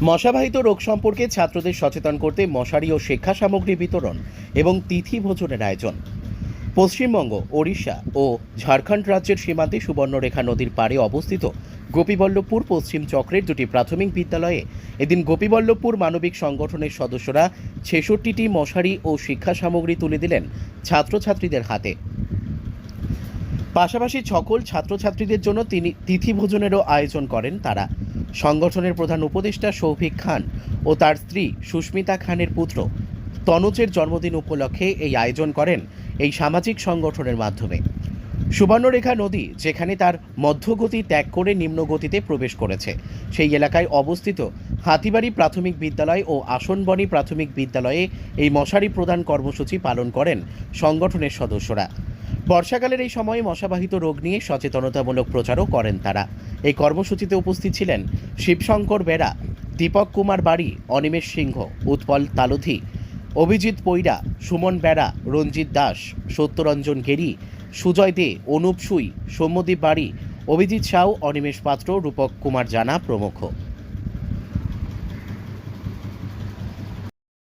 মশাবাহিত রোগ সম্পর্কে ছাত্রদের সচেতন করতে মশারি ও শিক্ষা সামগ্রী বিতরণ এবং তিথি ভোজনের আয়োজন। পশ্চিমবঙ্গ, ওড়িশা ও ঝাড়খণ্ড রাজ্যের সীমান্তে সুবর্ণরেখা নদীর পাড়ে অবস্থিত গোপীবল্লভপুর পশ্চিম চক্রের দুটি প্রাথমিক বিদ্যালয়ে এদিন গোপীবল্লভপুর মানবিক সংগঠনের সদস্যরা ৬৬টি মশারি ও শিক্ষা সামগ্রী তুলে দিলেন ছাত্রছাত্রীদের হাতে। পাশাপাশি সকল ছাত্রছাত্রীদের জন্য তিনি তিথি ভোজনেরও আয়োজন করেন তারা। সংগঠনের প্রধান উপদেষ্টা সৌভিক খান ও তার স্ত্রী সুস্মিতা খানের পুত্র তনুজের জন্মদিন উপলক্ষে এই আয়োজন করেন এই সামাজিক সংগঠনের মাধ্যমে। সুবর্ণরেখা নদী যেখানে তার মধ্যগতি ত্যাগ করে নিম্নগতিতে প্রবেশ করেছে, সেই এলাকায় অবস্থিত হাতিবাড়ি প্রাথমিক বিদ্যালয় ও আসনবনি প্রাথমিক বিদ্যালয়ে এই মশারি প্রদান কর্মসূচি পালন করেন সংগঠনের সদস্যরা। বর্ষাকালের এই সময়ে মশাবাহিত রোগ নিয়ে সচেতনতামূলক প্রচারও করেন তারা। এই কর্মসূচিতে উপস্থিত ছিলেন শিবশঙ্কর বেরা, দীপক কুমার বাড়ি, অনিমেষ সিংহ, উৎপল তালুথি, অভিজিৎ পৈরা, সুমন বেরা, রঞ্জিত দাস, সত্যরঞ্জন গেরি, সুজয় দে, অনুপ সুই, সৌম্যদীপ বাড়ি, অভিজিৎ সাউ, অনিমেষ পাত্র, রূপক কুমার জানা প্রমুখ।